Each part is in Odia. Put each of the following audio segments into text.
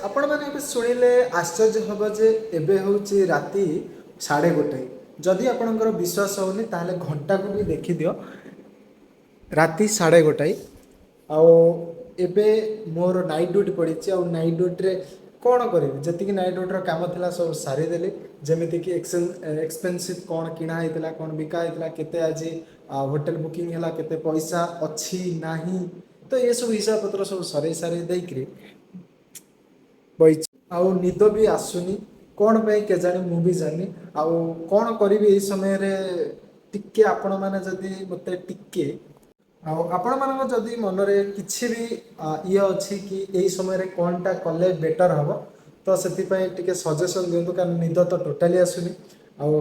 आपण मैंने ଏବେ ଶୁଣିଲେ ଆଶ୍ଚର୍ଯ୍ୟ ହେବ ଯେ ଏବେ ହେଉଛି ରାତି 1:30। ଯଦି ଆପଣଙ୍କର ବିଶ୍ୱାସ ହେଉନି ତାହେଲେ ଘଣ୍ଟାକୁ ବି ଦେଖିଦିଅ, ରାତି 1:30। ଆଉ ଏବେ ମୋର ନାଇଟ୍ ଡ୍ୟୁଟି ପଡ଼ିଛି। ଆଉ ନାଇଟ୍ ଡ୍ୟୁଟିରେ କ'ଣ କରିବି, ଯେତିକି ନାଇଟ୍ ଡ୍ୟୁଟିର କାମ ଥିଲା ସବୁ ସାରିଦେଲି। ଯେମିତିକି ଏକ୍ସପେନ୍ସିଭ୍ କ'ଣ କିଣା ହେଇଥିଲା, କ'ଣ ବିକା ହେଇଥିଲା, କେତେ ଆଜି ହୋଟେଲ ବୁକିଂ ହେଲା, କେତେ ପଇସା ଅଛି ନାହିଁ, ତ ଏସବୁ ହିସାବ ପତ୍ର ସବୁ ସରେଇ ସାରେଇ ଦେଇକିରି ବଇଛି। ଆଉ ନିଦ ବି ଆସୁନି, କ'ଣ ପାଇଁ କେଜାଣି ମୁଁ ବି ଜାଣିନି। ଆଉ କ'ଣ କରିବି ଏଇ ସମୟରେ, ଟିକେ ଆପଣମାନେ ଯଦି ମୋତେ ଟିକେ, ଆଉ ଆପଣମାନଙ୍କ ଯଦି ମନରେ କିଛି ବି ଇଏ ଅଛି କି ଏଇ ସମୟରେ କ'ଣଟା କଲେ ବେଟର୍ ହେବ, ତ ସେଥିପାଇଁ ଟିକେ ସଜେସନ୍ ଦିଅନ୍ତୁ, କାରଣ ନିଦ ତ ଟୋଟାଲି ଆସୁନି। ଆଉ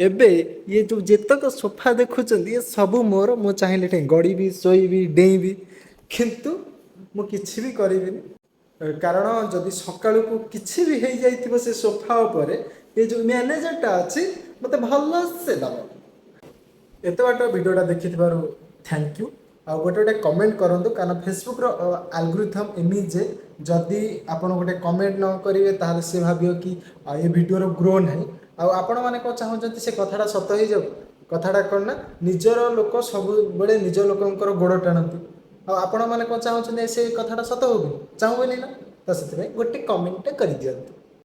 ଏବେ ଇଏ ଯେଉଁ ଯେତକ ସୋଫା ଦେଖୁଛନ୍ତି ଏ ସବୁ ମୋର, ମୁଁ ଚାହିଁଲେ ଟିକେ ଗଡ଼ିବି, ଶୋଇବି, ଡେଇଁବି, କିନ୍ତୁ ମୁଁ କିଛି ବି କରିବିନି। କାରଣ ଯଦି ସକାଳକୁ କିଛି ବି ହେଇଯାଇଥିବ ସେ ସୋଫା ଉପରେ, ଏ ଯେଉଁ ମ୍ୟାନେଜରଟା ଅଛି ମୋତେ ଭଲସେ ଦେବ। ଏତେ ବାଟ ଭିଡ଼ିଓଟା ଦେଖିଥିବାରୁ ଥ୍ୟାଙ୍କ ୟୁ। ଆଉ ଗୋଟେ କମେଣ୍ଟ କରନ୍ତୁ, କାରଣ ଫେସବୁକ୍ର ଆଲଗୋରିଥମ୍ ଏମିତି ଯେ ଯଦି ଆପଣ ଗୋଟେ କମେଣ୍ଟ ନ କରିବେ ତାହେଲେ ସେ ଭାବିବ କି ଏ ଭିଡ଼ିଓର ଗ୍ରୋ ନାହିଁ। ଆଉ ଆପଣମାନେ କ'ଣ ଚାହୁଁଛନ୍ତି ସେ କଥାଟା ସତ ହେଇଯାଉ? କଥାଟା କ'ଣ ନା, ନିଜର ଲୋକ ସବୁବେଳେ ନିଜ ଲୋକଙ୍କର ଗୋଡ଼ ଟାଣନ୍ତି। ଆଉ ଆପଣମାନେ କ'ଣ ଚାହୁଁଛନ୍ତି ସେ କଥାଟା ସତ ହଉ? ଚାହୁଁବେନି ନା? ତ ସେଥିପାଇଁ ଗୋଟେ କମେଣ୍ଟଟେ କରିଦିଅନ୍ତୁ।